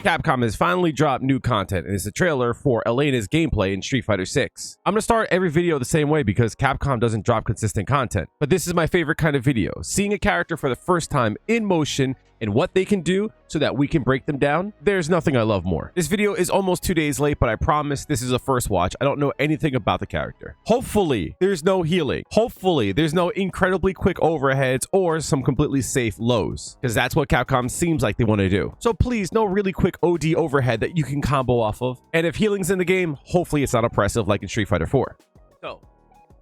Capcom has finally dropped new content, and it's a trailer for Elena's gameplay in Street Fighter 6. I'm gonna start every video the same way because Capcom doesn't drop consistent content, but this is my favorite kind of video, seeing a character for the first time in motion and what they can do so that we can break them down. There's nothing I love more. This video is almost 2 days late, but I promise this is a first watch. I don't know anything about the character. Hopefully there's no healing. Hopefully there's no incredibly quick overheads or some completely safe lows, because that's what Capcom seems like they want to do. So please, no really quick OD overhead that you can combo off of. And if healing's in the game, hopefully it's not oppressive like in Street Fighter 4. So,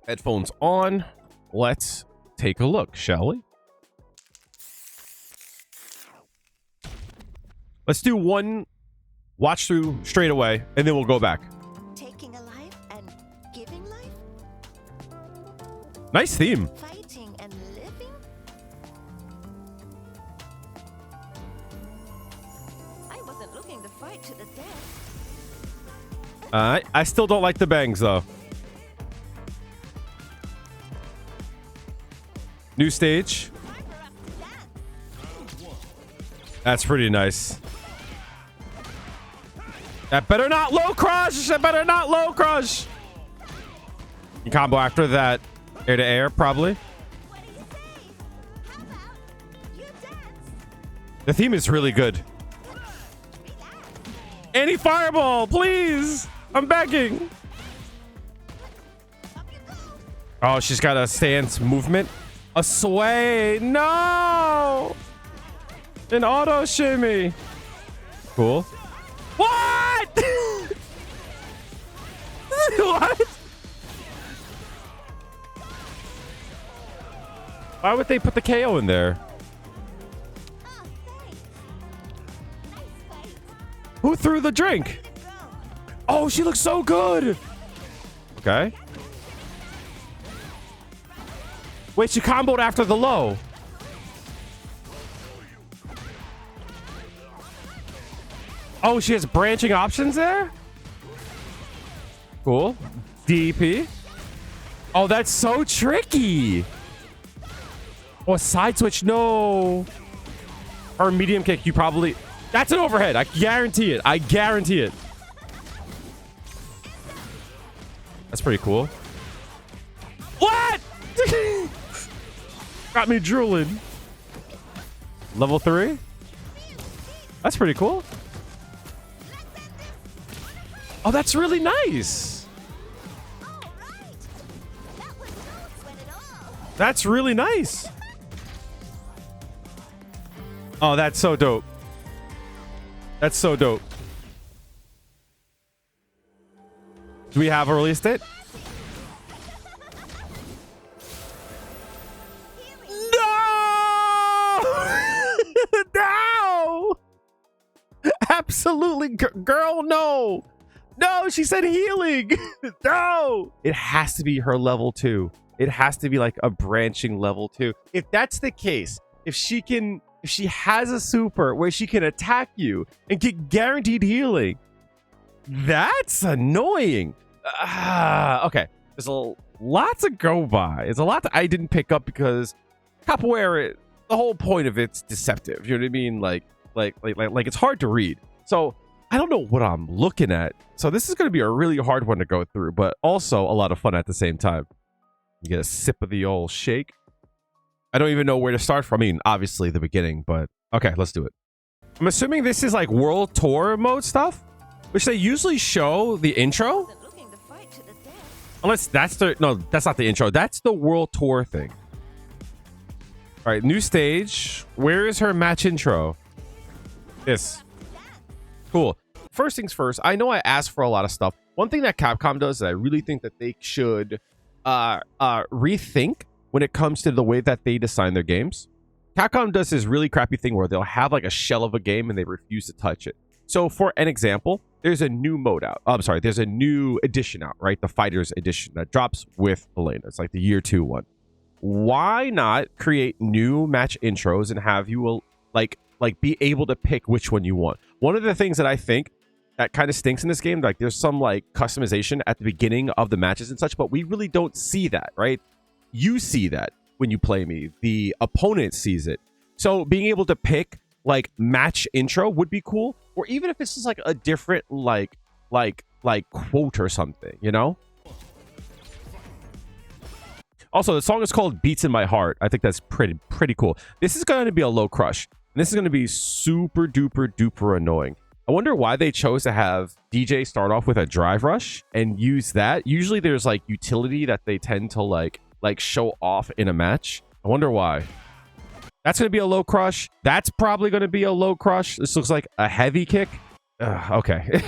headphones on. Let's take a look, shall we? Let's do one watch through straight away, and then we'll go back. Taking a life and giving life? Nice theme. Fighting and living? I wasn't looking to fight to the death. I still don't like the bangs, though. New stage. That's pretty nice. That better not low crush. That better not low crush. You combo after that air to air, probably. The theme is really good. Any fireball, please. I'm begging. Oh, she's got a stance movement. A sway. No. An auto shimmy. Cool. What? What? Why would they put the KO in there? Who threw the drink? Oh, she looks so good. Okay. Wait, she comboed after the low. Oh, she has branching options there? Cool. DP. Oh, that's so tricky. Oh, a side switch. No. Or medium kick. You probably... That's an overhead. I guarantee it. I guarantee it. That's pretty cool. What? Got me drooling. Level 3? That's pretty cool. Oh, that's really nice. That's really nice. Oh, that's so dope. That's so dope. Do we have a release date? No! No! Absolutely, girl, no. No, she said healing. No. It has to be her level 2. It has to be like a branching level 2. If that's the case, if she has a super where she can attack you and get guaranteed healing, that's annoying. Okay. There's a lot to go by. It's a lot that I didn't pick up because capoeira, the whole point of it's deceptive. You know what I mean? Like it's hard to read. So I don't know what I'm looking at. So this is going to be a really hard one to go through, but also a lot of fun at the same time. You get a sip of the old shake. I don't even know where to start from. I mean, obviously the beginning, but okay, let's do it. I'm assuming this is like World Tour mode stuff, which they usually show the intro. Unless that's the... No, that's not the intro. That's the World Tour thing. All right, new stage. Where is her match intro? This. Cool. First things first, I know I asked for a lot of stuff. One thing that Capcom does that I really think that they should rethink when it comes to the way that they design their games. Capcom does this really crappy thing where they'll have like a shell of a game and they refuse to touch it. So for an example, there's a new mode out. I'm sorry, there's a new edition out, right? The Fighters edition that drops with Elena. It's like the year 2 one. Why not create new match intros and have you like be able to pick which one you want? One of the things that I think that kind of stinks in this game, like there's some like customization at the beginning of the matches and such, but we really don't see that, right? You see that when you play me. The opponent sees it. So being able to pick like match intro would be cool, or even if it's just like a different like quote or something, you know. Also, the song is called Beats in My Heart. I think that's pretty cool. This is going to be a low crush. And this is going to be super duper annoying. I wonder why they chose to have DJ start off with a drive rush and use that. Usually there's like utility that they tend to like show off in a match. I wonder why. That's going to be a low crush. That's probably going to be a low crush. This looks like a heavy kick. Okay.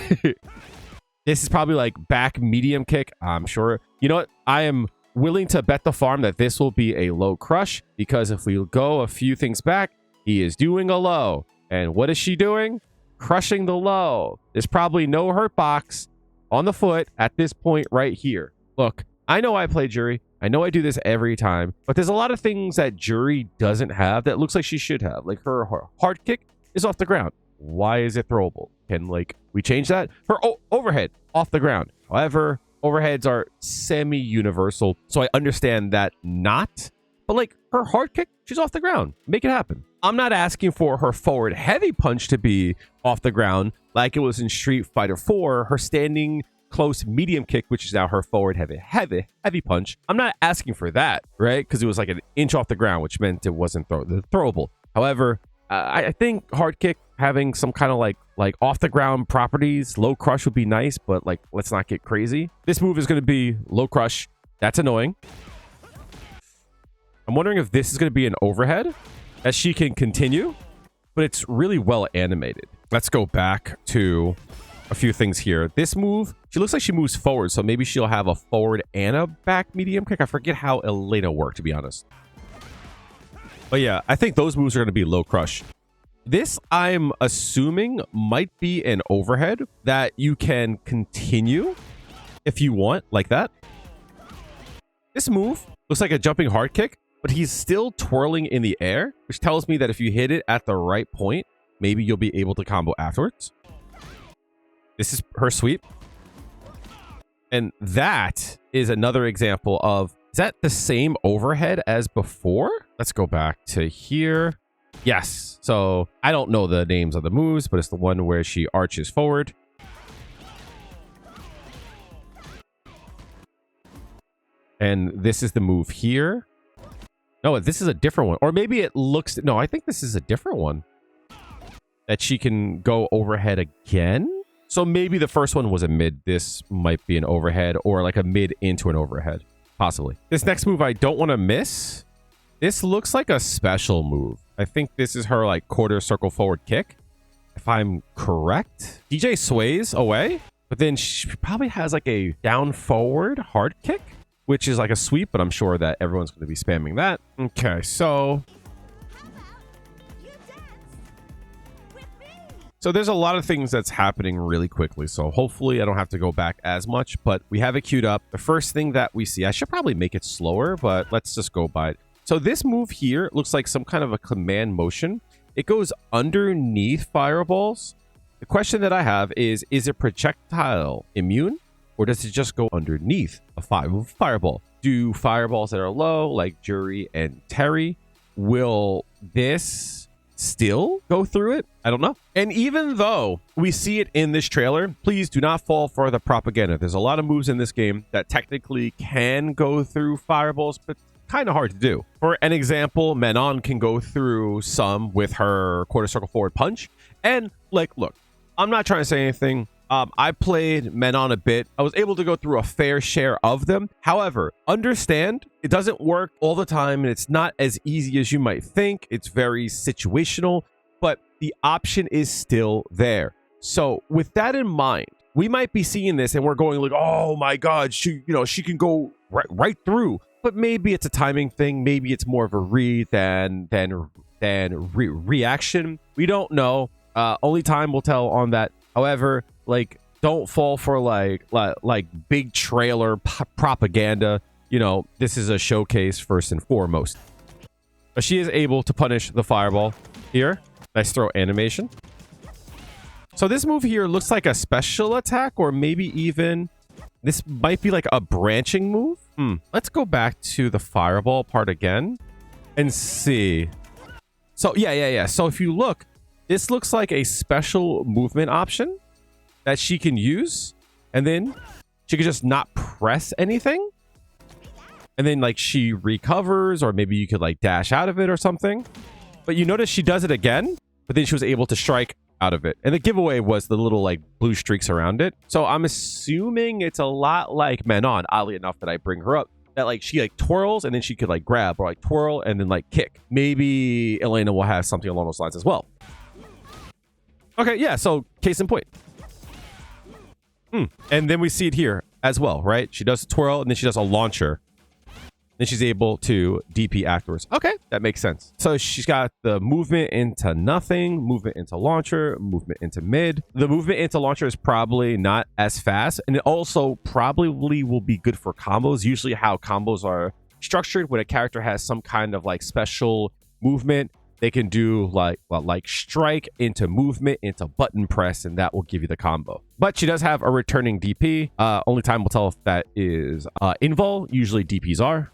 This is probably like back medium kick. I'm sure. You know what? I am willing to bet the farm that this will be a low crush, because if we go a few things back, he is doing a low. And what is she doing? Crushing the low. There's probably no hurt box on the foot at this point right here. Look, I know I play Jury. I know I do this every time, but there's a lot of things that Jury doesn't have that looks like she should have. Like her hard kick is off the ground. Why is it throwable? Can like we change that? Her overhead off the ground. However, overheads are semi-universal, so I understand that not. But like her hard kick, she's off the ground. Make it happen. I'm not asking for her forward heavy punch to be off the ground like it was in Street Fighter 4. Her standing close medium kick, which is now her forward heavy punch. I'm not asking for that, right? Because it was like an inch off the ground, which meant it wasn't throwable. However, I think hard kick having some kind of like off the ground properties, low crush would be nice, but like let's not get crazy. This move is going to be low crush. That's annoying. I'm wondering if this is going to be an overhead as she can continue, but it's really well animated. Let's go back to a few things here. This move, she looks like she moves forward, so maybe she'll have a forward and a back medium kick. I forget how ELENA worked, to be honest. But yeah, I think those moves are going to be low crush. This, I'm assuming, might be an overhead that you can continue if you want, like that. This move looks like a jumping hard kick, but he's still twirling in the air, which tells me that if you hit it at the right point, maybe you'll be able to combo afterwards. This is her sweep. And that is another example of, is that the same overhead as before? Let's go back to here. Yes. So I don't know the names of the moves, but it's the one where she arches forward. And this is the move here. No, this is a different one. Or maybe it looks... No, I think this is a different one. That she can go overhead again. So maybe the first one was a mid. This might be an overhead or like a mid into an overhead. Possibly. This next move I don't want to miss. This looks like a special move. I think this is her like quarter circle forward kick. If I'm correct. DJ sways away. But then she probably has like a down forward hard kick, which is like a sweep, but I'm sure that everyone's going to be spamming that. Okay, so... So there's a lot of things that's happening really quickly. So hopefully I don't have to go back as much, but we have it queued up. The first thing that we see, I should probably make it slower, but let's just go by it. So this move here looks like some kind of a command motion. It goes underneath fireballs. The question that I have is it projectile immune? Or does it just go underneath a fireball? Do fireballs that are low, like Jury and Terry, will this still go through it? I don't know. And even though we see it in this trailer, please do not fall for the propaganda. There's a lot of moves in this game that technically can go through fireballs, but kind of hard to do. For an example, Manon can go through some with her quarter circle forward punch. And like, look, I'm not trying to say anything. I played Manon a bit. I was able to go through a fair share of them. However, understand it doesn't work all the time and it's not as easy as you might think. It's very situational, but the option is still there. So with that in mind, we might be seeing this and we're going like, oh my God, she can go right through. But maybe it's a timing thing. Maybe it's more of a read than reaction. We don't know. Only time will tell on that. However, like, don't fall for like big trailer propaganda. You know, this is a showcase first and foremost. But she is able to punish the fireball here. Nice throw animation. So this move here looks like a special attack, or maybe even this might be like a branching move. Let's go back to the fireball part again and see. So yeah. So if you look, This looks like a special movement option that she can use, and then she can just not press anything, and then like she recovers, or maybe you could like dash out of it or something. But you notice she does it again, but then she was able to strike out of it. And the giveaway was the little like blue streaks around it. So I'm assuming it's a lot like Manon, oddly enough, that I bring her up. That like she like twirls and then she could like grab, or like twirl and then like kick. Maybe Elena will have something along those lines as well. Okay, yeah, so case in point. And then we see it here as well, right? She does a twirl and then she does a launcher. Then she's able to DP afterwards. Okay, that makes sense. So she's got the movement into nothing, movement into launcher, movement into mid. The movement into launcher is probably not as fast, and it also probably will be good for combos. Usually how combos are structured, when a character has some kind of like special movement, they can do like strike into movement into button press, and that will give you the combo. But she does have a returning DP. Only time will tell if that is invul. Usually DPs are.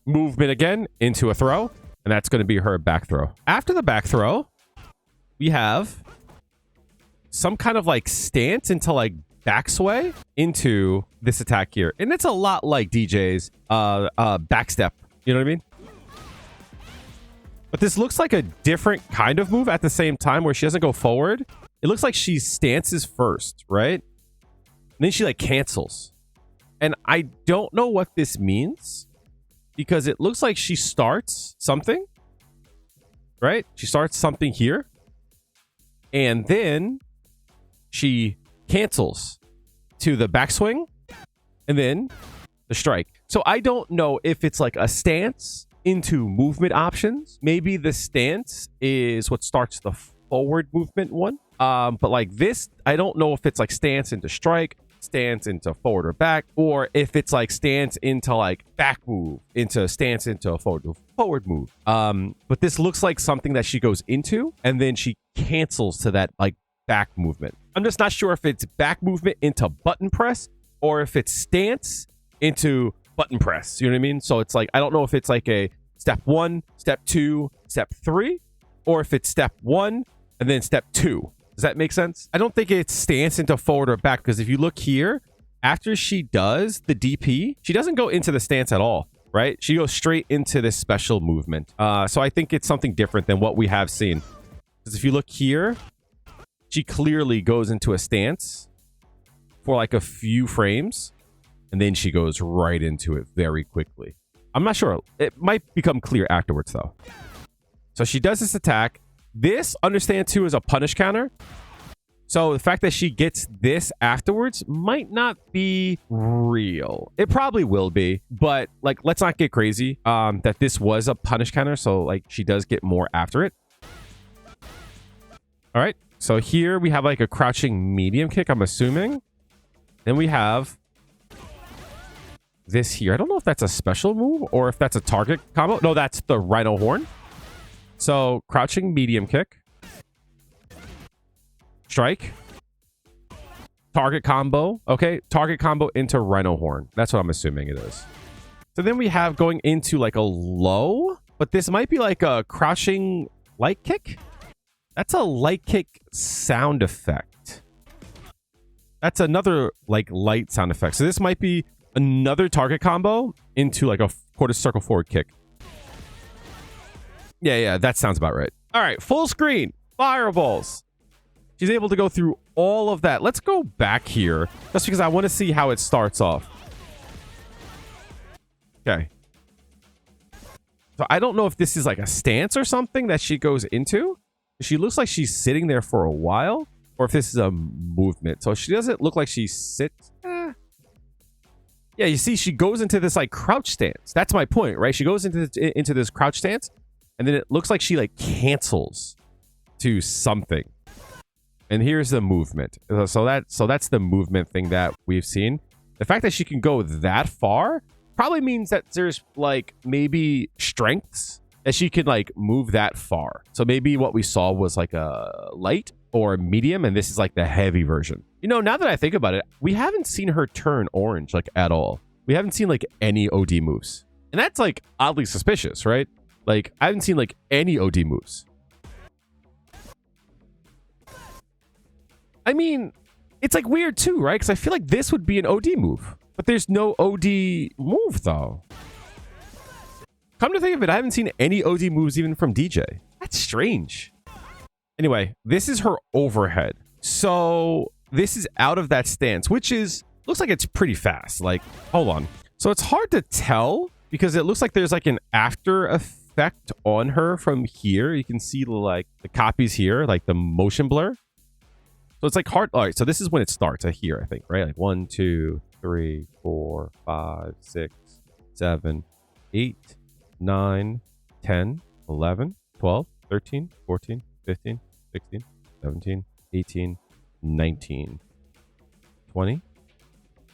Movement again into a throw, and that's going to be her back throw. After the back throw, we have some kind of like stance into like back sway into this attack here, and it's a lot like DJ's back step. You know what I mean? But this looks like a different kind of move at the same time, where she doesn't go forward. It looks like she stances first, right? And then she like cancels, and I don't know what this means, because it looks like she starts something, right? She starts something here, and then she cancels to the backswing, and then the strike. So I don't know if it's like a stance into movement options. Maybe the stance is what starts the forward movement one. But like this, I don't know if it's like stance into strike, stance into forward or back, or if it's like stance into like back move into stance into a forward move. But this looks like something that she goes into and then she cancels to that like back movement. I'm just not sure if it's back movement into button press or if it's stance into button press. You know what I mean? So it's like, I don't know if it's like a step 1, step 2, step 3, or if it's step 1 and then step 2. Does that make sense? I don't think it's stance into forward or back, because if you look here, after she does the DP, she doesn't go into the stance at all, right? She goes straight into this special movement. So I think it's something different than what we have seen. Because if you look here, she clearly goes into a stance for like a few frames, and then she goes right into it very quickly. I'm not sure. It might become clear afterwards, though. So she does this attack. This, understand too, is a punish counter. So the fact that she gets this afterwards might not be real. It probably will be, but like, let's not get crazy that this was a punish counter. So like, she does get more after it. All right. So here we have like a crouching medium kick, I'm assuming. Then we have this here. I don't know if that's a special move or if that's a target combo. No, that's the Rhino Horn. So crouching medium kick, strike, target combo. Okay, target combo into Rhino Horn. That's what I'm assuming it is. So then we have going into like a low, but this might be like a crouching light kick. That's a light kick sound effect. That's another like light sound effect. So this might be another target combo into like a quarter circle forward kick. Yeah, that sounds about right. All right, full screen, fireballs. She's able to go through all of that. Let's go back here just because I want to see how it starts off. Okay. So I don't know if this is like a stance or something that she goes into. She looks like she's sitting there for a while, or if this is a movement. So she doesn't look like she sits. Yeah, you see, she goes into this like crouch stance. That's my point, right? She goes into this crouch stance, and then it looks like she like cancels to something. And here's the movement. So that's the movement thing that we've seen. The fact that she can go that far probably means that there's like maybe strengths that she can like move that far. So maybe what we saw was like a light or a medium, and this is like the heavy version. You know, now that I think about it, we haven't seen her turn orange like at all. We haven't seen like any OD moves. And that's like oddly suspicious, right? Like I haven't seen like any OD moves. I mean, it's like weird too, right? Because I feel like this would be an OD move. But there's no OD move, though. Come to think of it, I haven't seen any OD moves even from DJ. That's strange. Anyway, this is her overhead. So this is out of that stance, which is, looks like it's pretty fast. Like, hold on. So it's hard to tell because it looks like there's like an after effect on her from here. You can see like the copies here, like the motion blur. So it's like hard. All right, so this is when it starts here, I think, right? Like 1, 2, 3, 4, 5, 6, 7, 8, 9, 10, 11, 12, 13, 14, 15, 16, 17, 18, 19, 20,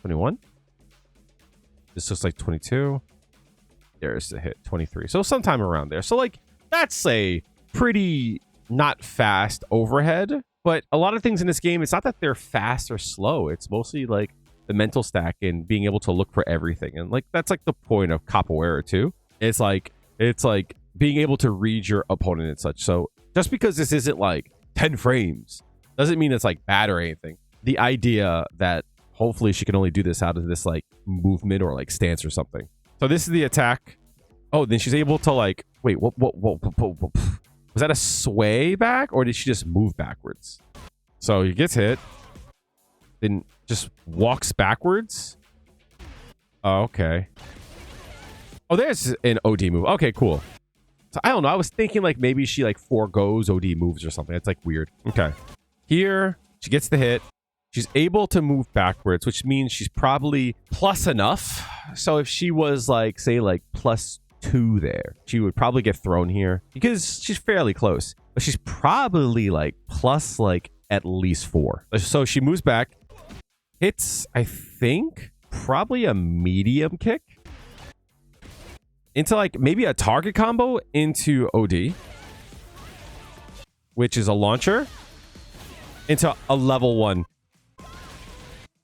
21. This looks like 22. There's the hit, 23. So sometime around there. So like that's a pretty not fast overhead. But a lot of things in this game, it's not that they're fast or slow. It's mostly like the mental stack and being able to look for everything. And like that's like the point of capoeira too. It's like being able to read your opponent and such. So just because this isn't like 10 frames doesn't mean it's like bad or anything. The idea that hopefully she can only do this out of this like movement or like stance or something. So this is the attack. Oh, then she's able to like, wait, what? Was that a sway back or did she just move backwards? So he gets hit, then just walks backwards. Oh, okay. Oh, there's an OD move. Okay, cool. So I don't know. I was thinking like maybe she like foregoes OD moves or something. It's like weird. Okay. Here, she gets the hit. She's able to move backwards, which means she's probably plus enough. So if she was like, say like +2 there, she would probably get thrown here because she's fairly close, but she's probably like plus like at least 4. So she moves back, hits, I think probably a medium kick into like maybe a target combo into OD, which is a launcher into a level 1.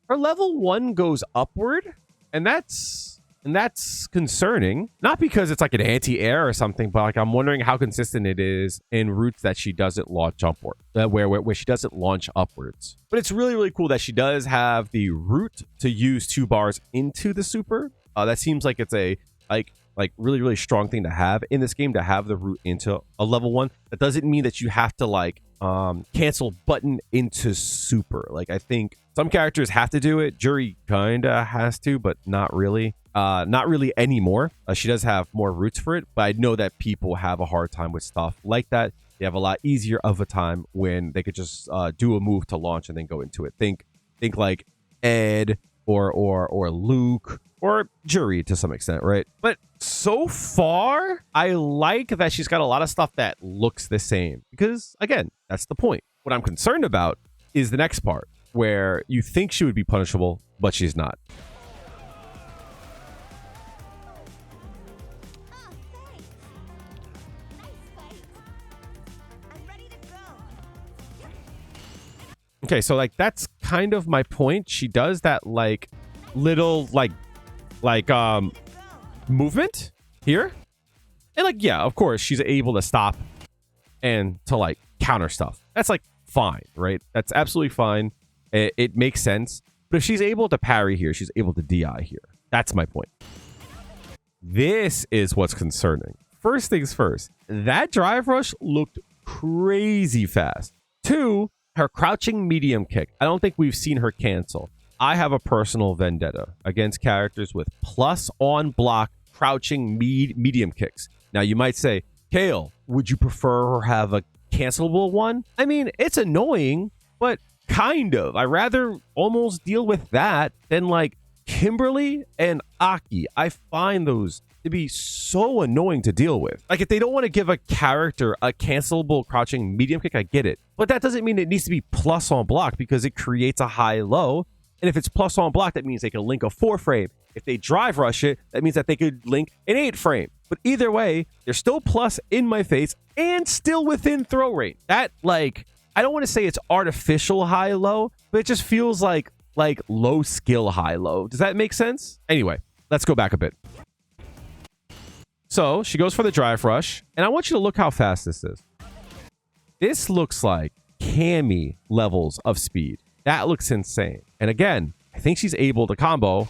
Her level 1 goes upward, and that's concerning. Not because it's like an anti-air or something, but like I'm wondering how consistent it is in routes that she doesn't launch upward, where she doesn't launch upwards. But it's really, really cool that she does have the route to use 2 bars into the super. That seems like it's a like really, really strong thing to have in this game, to have the route into a level 1. That doesn't mean that you have to like cancel button into super. Like I think some characters have to do it. Jury kinda has to, but not really. Not really anymore. She does have more routes for it, but I know that people have a hard time with stuff like that. They have a lot easier of a time when they could just do a move to launch and then go into it. Think like Ed or Luke or Jury to some extent, right? But so far, I like that she's got a lot of stuff that looks the same because, again, that's the point. What I'm concerned about is the next part where you think she would be punishable, but she's not. Oh, thanks. Nice fight. I'm ready to go. Okay, so like that's kind of my point. She does that like little like movement here. And like, yeah, of course, she's able to stop and to like counter stuff. That's like fine, right? That's absolutely fine. It makes sense. But if she's able to parry here, she's able to DI here. That's my point. This is what's concerning. First things first, that drive rush looked crazy fast. 2, her crouching medium kick. I don't think we've seen her cancel. I have a personal vendetta against characters with plus on block crouching medium kicks. Now you might say, Kail, would you prefer her have a cancelable one? I mean, it's annoying, but kind of. I rather almost deal with that than like Kimberly and Aki. I find those to be so annoying to deal with. Like if they don't want to give a character a cancelable crouching medium kick, I get it. But that doesn't mean it needs to be plus on block because it creates a high-low. And if it's plus on block, that means they can link a 4-frame. If they drive rush it, that means that they could link an 8-frame. But either way, they're still plus in my face and still within throw range. That, like, I don't want to say it's artificial high-low, but it just feels like low skill high-low. Does that make sense? Anyway, let's go back a bit. So she goes for the drive rush, and I want you to look how fast this is. This looks like uncanny levels of speed. That looks insane. And again, I think she's able to combo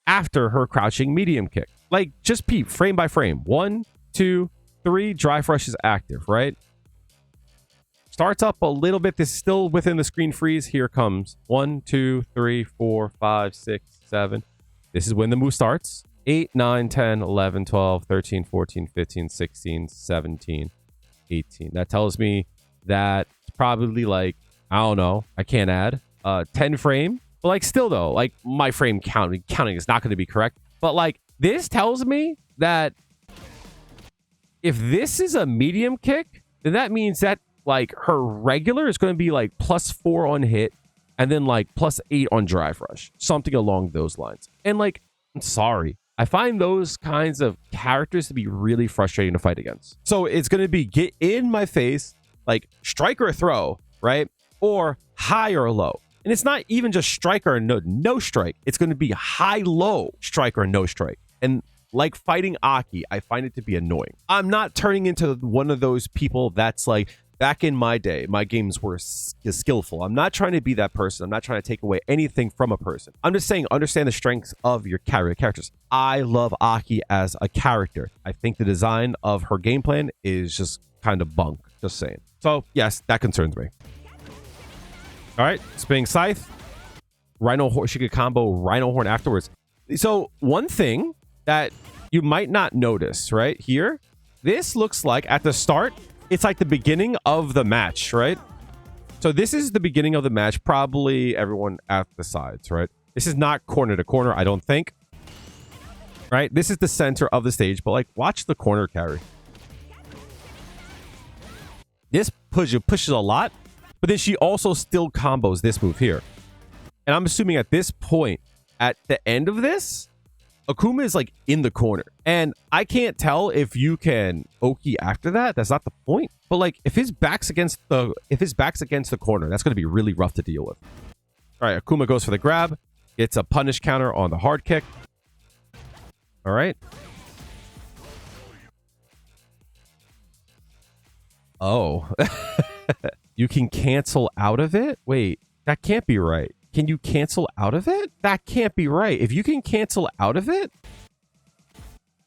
after her crouching medium kick. Like, just peep frame by frame. 1, 2, 3, drive rush is active, right? Starts up a little bit. This is still within the screen freeze. Here comes 1, 2, 3, 4, 5, 6, 7. This is when the move starts. 8, 9, 10, 11, 12, 13, 14, 15, 16, 17, 18. That tells me that it's probably like, I don't know, I can't add 10 frame. But like, still though, like, my frame counting is not going to be correct. But like, this tells me that if this is a medium kick, then that means that like her regular is going to be like +4 on hit and then like +8 on drive rush, something along those lines. And like, I'm sorry, I find those kinds of characters to be really frustrating to fight against. So it's going to be get in my face, like strike or throw, right? Or high or low. And it's not even just strike or no strike. It's going to be high, low, strike or no strike. And like fighting Aki, I find it to be annoying. I'm not turning into one of those people that's like, back in my day, my games were skillful. I'm not trying to be that person. I'm not trying to take away anything from a person. I'm just saying, understand the strengths of your characters. I love Aki as a character. I think the design of her game plan is just kind of bunk. Just saying. So yes, that concerns me. All right, spinning scythe, rhino horn. She could combo rhino horn afterwards. So one thing that you might not notice right here, this looks like at the start, it's like the beginning of the match, right? So this is the beginning of the match, probably everyone at the sides, right? This is not corner to corner, I don't think. Right? This is the center of the stage, but like, watch the corner carry. This pushes a lot, but then she also still combos this move here. And I'm assuming at this point, at the end of this, Akuma is like in the corner. And I can't tell if you can Oki after that. That's not the point. But like, if his back's against the corner, that's going to be really rough to deal with. All right, Akuma goes for the grab. It's a punish counter on the hard kick. All right. Oh. You can cancel out of it? Wait, that can't be right. Can you cancel out of it? That can't be right. If you can cancel out of it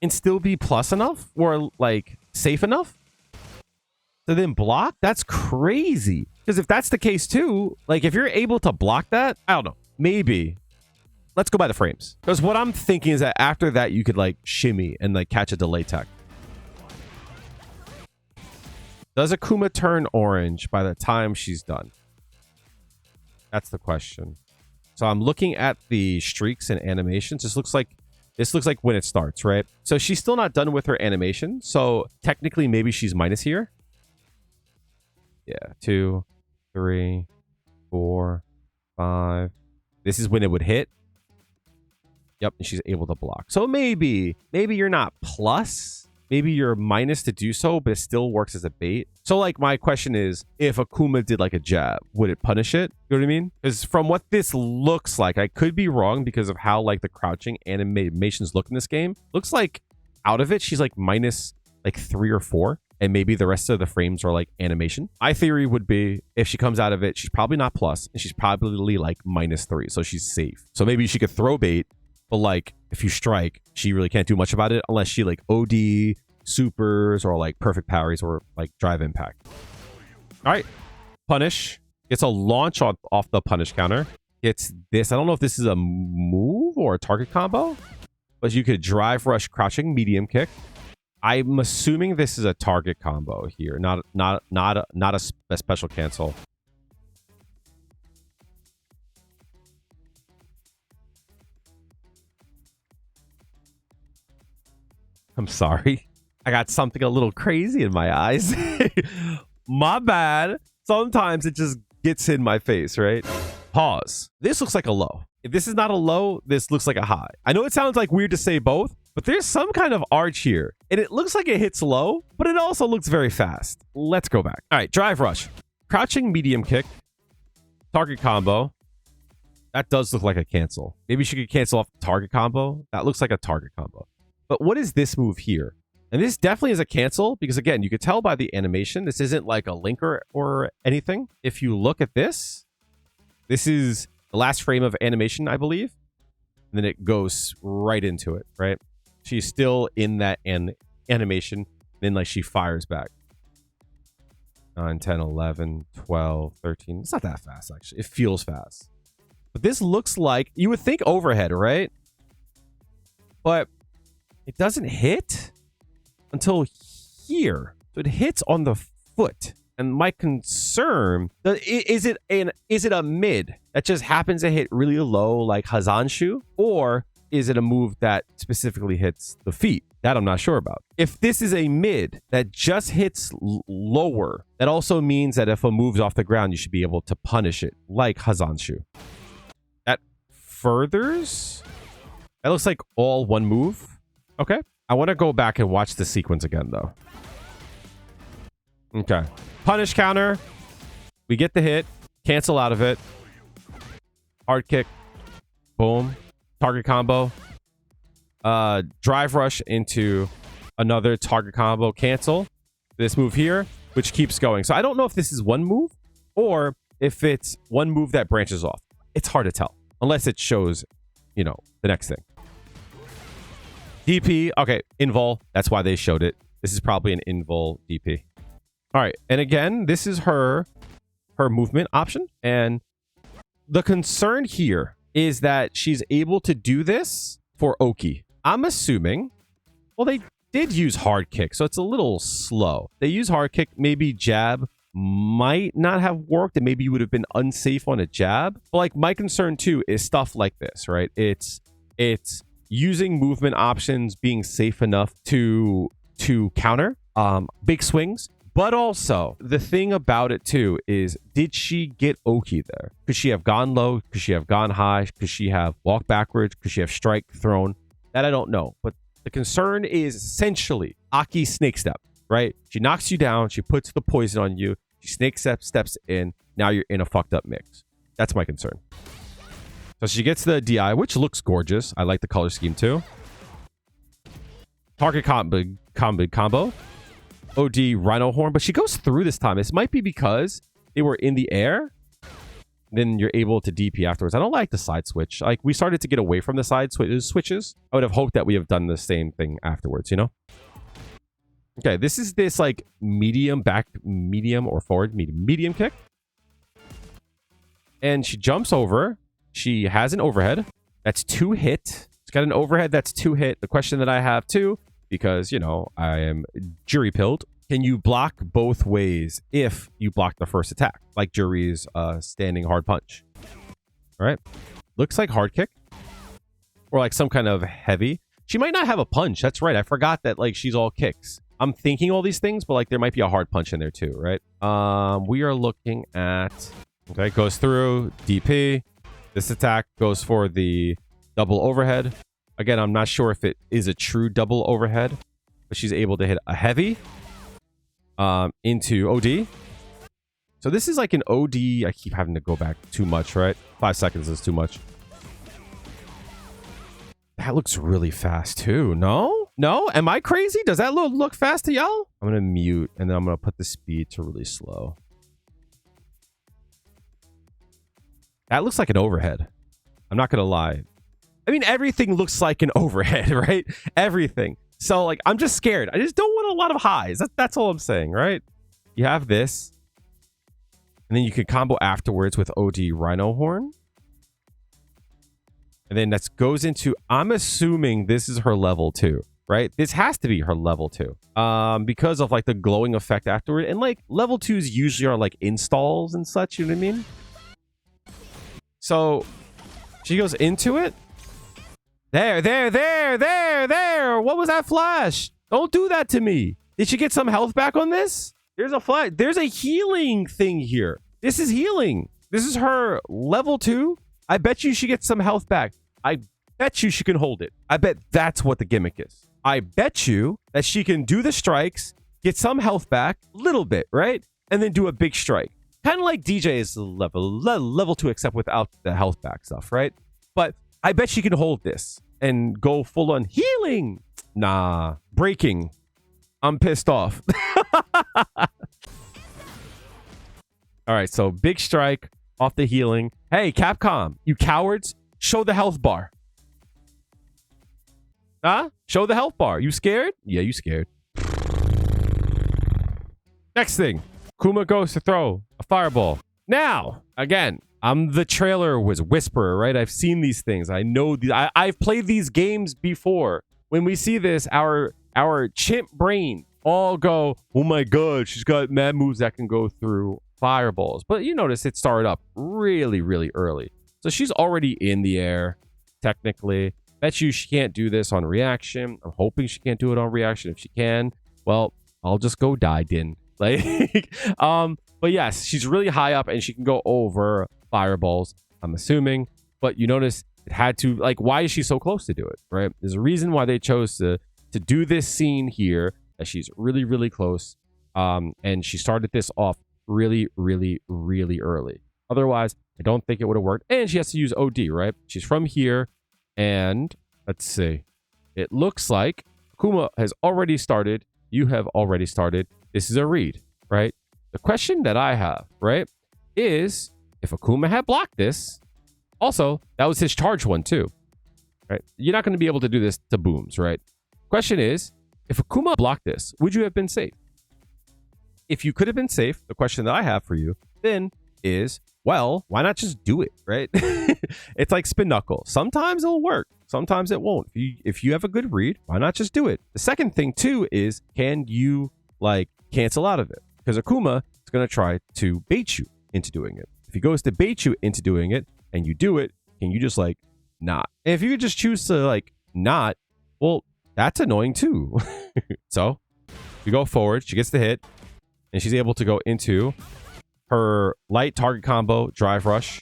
and still be plus enough or like safe enough to then block, that's crazy. Because if that's the case too, like if you're able to block that, I don't know, maybe. Let's go by the frames. Because what I'm thinking is that after that, you could like shimmy and like catch a delay tech. Does Akuma turn orange by the time she's done? That's the question. So I'm looking at the streaks and animations. This looks like when it starts, right? So she's still not done with her animation. So technically, maybe she's minus here. Yeah, 2, 3, 4, 5. This is when it would hit. Yep, and she's able to block. So maybe you're not plus. Maybe you're minus to do so, but it still works as a bait. So like my question is, if Akuma did like a jab, would it punish it? You know what I mean? Because from what this looks like, I could be wrong because of how like the crouching animations look in this game. Looks like out of it, she's like minus like 3 or 4. And maybe the rest of the frames are like animation. My theory would be if she comes out of it, she's probably not plus and she's probably like -3. So she's safe. So maybe she could throw bait. But like, if you strike, she really can't do much about it unless she like OD, supers, or like perfect parries or like drive impact. All right, punish. Gets a launch off the punish counter. Gets this. I don't know if this is a move or a target combo, but you could drive rush crouching medium kick. I'm assuming this is a target combo here, not a special cancel. I'm sorry. I got something a little crazy in my eyes. My bad. Sometimes it just gets in my face, right? Pause. This looks like a low. If this is not a low, this looks like a high. I know it sounds like weird to say both, but there's some kind of arch here. And it looks like it hits low, but it also looks very fast. Let's go back. All right, drive rush. Crouching medium kick. Target combo. That does look like a cancel. Maybe she could cancel off the target combo. That looks like a target combo. But what is this move here? And this definitely is a cancel because, again, you could tell by the animation, this isn't like a linker or anything. If you look at this, this is the last frame of animation, I believe. And then it goes right into it, right? She's still in that animation. Then like she fires back. 9, 10, 11, 12, 13. It's not that fast, actually. It feels fast. But this looks like, you would think overhead, right? But it doesn't hit until here. So it hits on the foot. And my concern, is it a mid that just happens to hit really low like Hazanshu? Or is it a move that specifically hits the feet? That I'm not sure about. If this is a mid that just hits lower, that also means that if a move's off the ground, you should be able to punish it like Hazanshu. That furthers? That looks like all one move. Okay. I want to go back and watch the sequence again, though. Okay. Punish counter. We get the hit. Cancel out of it. Hard kick. Boom. Target combo. Drive rush into another target combo. Cancel. This move here, which keeps going. So I don't know if this is one move or if it's one move that branches off. It's hard to tell unless it shows, you know, the next thing. DP. Okay. Invul. That's why they showed it. This is probably an invul DP. All right. And again, this is her movement option. And the concern here is that she's able to do this for Oki. I'm assuming, well, they did use hard kick, so it's a little slow. They use hard kick. Maybe jab might not have worked, and maybe you would have been unsafe on a jab. But like my concern too is stuff like this, right? It's using movement options, being safe enough to counter big swings. But also, the thing about it too is, did she get Oki there? Could she have gone low? Could she have gone high? Could she have walked backwards? Could she have strike thrown? That I don't know. But the concern is essentially Aki snake step, right? She knocks you down. She puts the poison on you. She snake steps in. Now you're in a fucked up mix. That's my concern. So she gets the DI, which looks gorgeous. I like the color scheme too. Target combo. OD Rhino Horn, but she goes through this time. This might be because they were in the air. Then you're able to DP afterwards. I don't like the side switch. Like, we started to get away from the side switches. I would have hoped that we have done the same thing afterwards, you know? Okay, this is this like medium or forward medium kick. And she jumps over. She has an overhead. That's 2 hit. It's got an overhead that's 2 hit. The question that I have too, because, you know, I am jury pilled. Can you block both ways if you block the first attack? Like Jury's standing hard punch. All right. Looks like hard kick. Or like some kind of heavy. She might not have a punch. That's right. I forgot that like she's all kicks. I'm thinking all these things, but like there might be a hard punch in there too, right? We are looking at... Okay, goes through. DP. This attack goes for the double overhead. Again, I'm not sure if it is a true double overhead, but she's able to hit a heavy into OD. So this is like an OD. I keep having to go back too much, right? 5 seconds is too much. That looks really fast too. No? No? Am I crazy? Does that look fast to y'all? I'm going to mute and then I'm going to put the speed to really slow. That looks like an overhead. I'm not going to lie. I mean, everything looks like an overhead, right? Everything. So, like, I'm just scared. I just don't want a lot of highs. That's all I'm saying, right? You have this. And then you can combo afterwards with OD Rhino Horn. And then that goes into... I'm assuming this is her level 2, right? This has to be her level 2. Because of, like, the glowing effect afterward. And, like, level 2s usually are, like, installs and such, you know what I mean? So, she goes into it. There. What was that flash? Don't do that to me. Did she get some health back on this? There's a flash. There's a healing thing here. This is healing. This is her level 2. I bet you she gets some health back. I bet you she can hold it. I bet that's what the gimmick is. I bet you that she can do the strikes, get some health back, a little bit, right? And then do a big strike. Kind of like DJ's level 2, except without the health back stuff, right? But I bet she can hold this and go full on healing. Nah. Breaking. I'm pissed off. All right, so big strike off the healing. Hey, Capcom, you cowards, show the health bar. Huh? Show the health bar. You scared? Yeah, you scared. Next thing, Kuma goes to throw a fireball. Now, again, I'm the trailer whisperer, right? I've seen these things. I know I've played these games before. When we see this, our chimp brain all go, oh my god, she's got mad moves that can go through fireballs. But you notice it started up really, really early. So she's already in the air, technically. Bet you she can't do this on reaction. I'm hoping she can't do it on reaction. If she can, well, I'll just go die, Din. Like, but yes, she's really high up and she can go over fireballs, I'm assuming. But you notice it had to, like, why is she so close to do it, right? There's a reason why they chose to do this scene here, that she's really, really close. And she started this off really, really, really early. Otherwise, I don't think it would have worked. And she has to use OD, right? She's from here. And let's see. It looks like Kuma has already started. You have already started. This is a read, right? The question that I have, right, is if Akuma had blocked this, also, that was his charge one too, right? You're not going to be able to do this to booms, right? Question is, if Akuma blocked this, would you have been safe? If you could have been safe, the question that I have for you then is, well, why not just do it, right? It's like spin knuckle. Sometimes it'll work. Sometimes it won't. If you have a good read, why not just do it? The second thing too is, can you like cancel out of it? Because Akuma is going to try to bait you into doing it. If he goes to bait you into doing it and you do it, can you just like not? And if you just choose to like not, well, that's annoying too. So we go forward. She gets the hit and she's able to go into her light target combo, drive rush,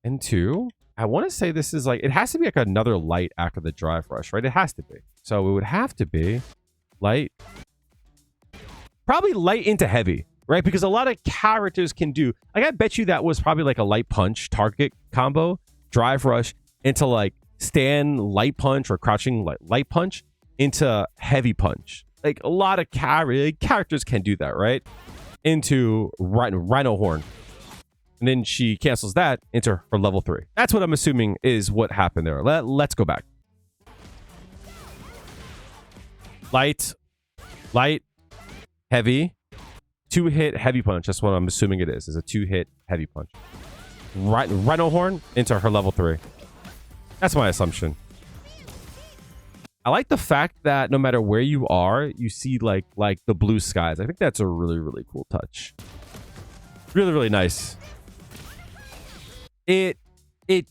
into, I want to say this is like, it has to be like another light after the drive rush, right? It has to be. So it would have to be light, probably light into heavy, right? Because a lot of characters can do, like, I bet you that was probably like a light punch target combo, drive rush into like stand light punch or crouching light punch into heavy punch. Like a lot of characters can do that, right? Into Rhino Horn. And then she cancels that into her level 3. That's what I'm assuming is what happened there. Let's go back. Light, heavy, 2-hit heavy punch. That's what I'm assuming it is a 2-hit heavy punch. Rhino Horn into her level 3. That's my assumption. I like the fact that no matter where you are, you see like the blue skies. I think that's a really, really cool touch. Really, really nice. It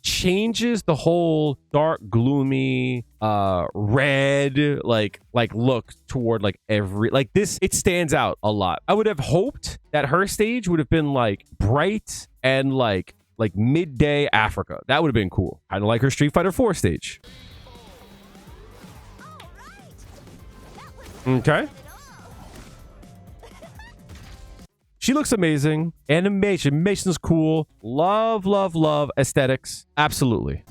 changes the whole dark, gloomy, red, like look toward like every, like this, it stands out a lot. I would have hoped that her stage would have been like bright and like midday Africa. That would have been cool. Kind of like her Street Fighter 4 stage. Okay. She looks amazing. Animation's cool. Love aesthetics. Absolutely.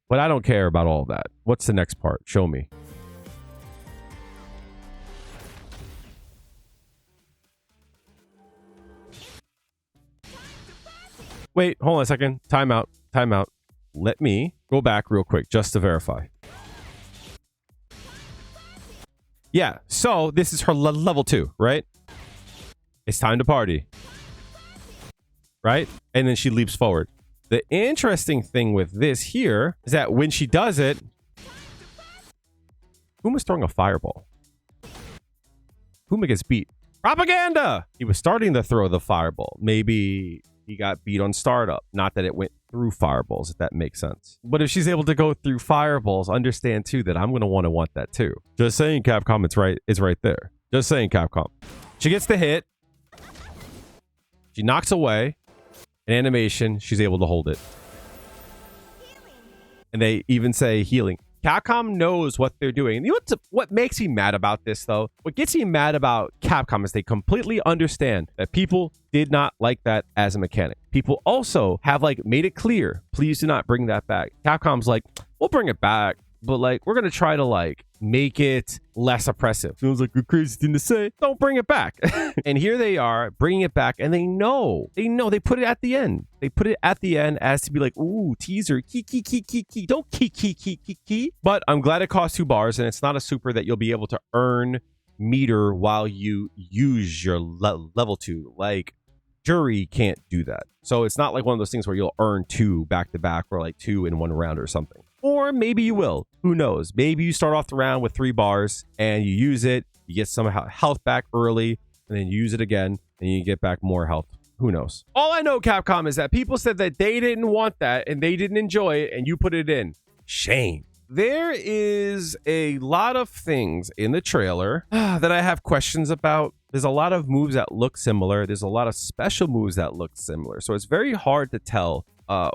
But I don't care about all of that. What's the next part? Show me. Wait, hold on a second. Time out. Let me go back real quick just to verify. Yeah, so this is her level 2, right? It's time to party. Right? And then she leaps forward. The interesting thing with this here is that when she does it, Kuma's throwing a fireball. Kuma gets beat. Propaganda! He was starting to throw the fireball. Maybe he got beat on startup. Not that it went through fireballs, if that makes sense. But if she's able to go through fireballs, understand too that I'm going to want that too. Just saying, Capcom, it's right there. Just saying, Capcom. She gets the hit. She knocks away an animation. She's able to hold it. And they even say healing. Capcom knows what they're doing. And you know what makes me mad about this, though? What gets me mad about Capcom is they completely understand that people did not like that as a mechanic. People also have like made it clear, please do not bring that back. Capcom's like, we'll bring it back, but like we're going to try to like make it less oppressive. Feels like a crazy thing to say. Don't bring it back. And here they are bringing it back, and they put it at the end. They put it at the end as to be like, ooh, teaser, key. Don't key. But I'm glad it costs 2 bars, and it's not a super that you'll be able to earn meter while you use your level 2. Like, Jury can't do that. So it's not like one of those things where you'll earn 2 back to back or like 2 in one round or something. Or maybe you will. Who knows? Maybe you start off the round with 3 bars and you use it, you get some health back early, and then you use it again and you get back more health. Who knows? All I know, Capcom, is that people said that they didn't want that and they didn't enjoy it, and you put it in. Shame. There is a lot of things in the trailer that I have questions about. There's a lot of moves that look similar. There's a lot of special moves that look similar. So it's very hard to tell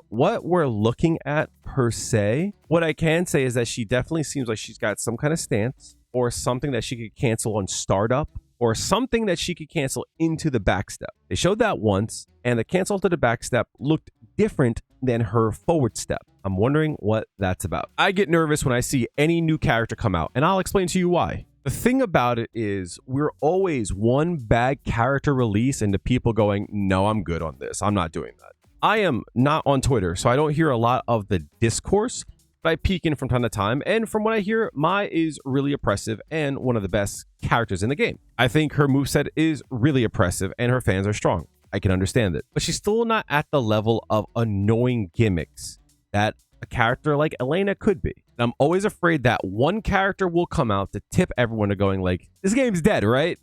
what we're looking at per se. What I can say is that she definitely seems like she's got some kind of stance or something that she could cancel on startup or something that she could cancel into the backstep. They showed that once, and the cancel to the backstep looked different than her forward step. I'm wondering what that's about. I get nervous when I see any new character come out, and I'll explain to you why. The thing about it is we're always one bad character release into people going, no, I'm good on this. I'm not doing that. I am not on Twitter, so I don't hear a lot of the discourse, but I peek in from time to time. And from what I hear, Mai is really oppressive and one of the best characters in the game. I think her moveset is really oppressive and her fans are strong. I can understand it, but she's still not at the level of annoying gimmicks that a character like Elena could be. And I'm always afraid that one character will come out to tip everyone to going like, this game's dead, right?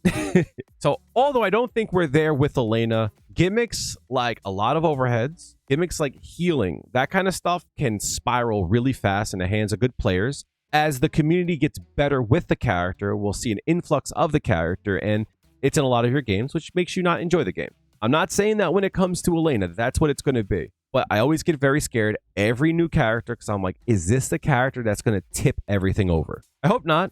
So although I don't think we're there with Elena, gimmicks like a lot of overheads, gimmicks like healing, that kind of stuff can spiral really fast in the hands of good players. As the community gets better with the character, we'll see an influx of the character, and it's in a lot of your games, which makes you not enjoy the game. I'm not saying that when it comes to Elena, that's what it's going to be. But I always get very scared every new character because I'm like, is this the character that's going to tip everything over? I hope not.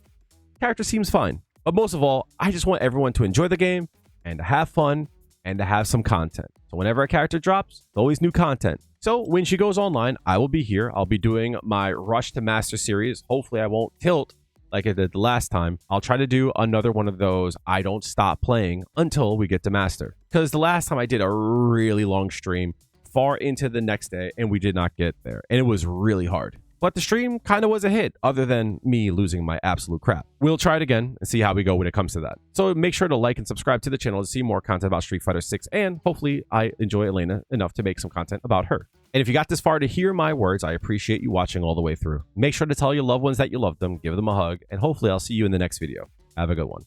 Character seems fine. But most of all, I just want everyone to enjoy the game and to have fun and to have some content. So whenever a character drops, there's always new content. So when she goes online, I will be here. I'll be doing my Rush to Master series. Hopefully I won't tilt like I did the last time. I'll try to do another one of those I don't stop playing until we get to Master. Because the last time I did a really long stream, far into the next day, and we did not get there, and it was really hard. But the stream kind of was a hit, other than me losing my absolute crap. We'll try it again and see how we go when it comes to that. So make sure to like and subscribe to the channel to see more content about Street Fighter 6, and hopefully I enjoy Elena enough to make some content about her. And if you got this far to hear my words, I appreciate you watching all the way through. Make sure to tell your loved ones that you love them, give them a hug, and hopefully I'll see you in the next video. Have a good one.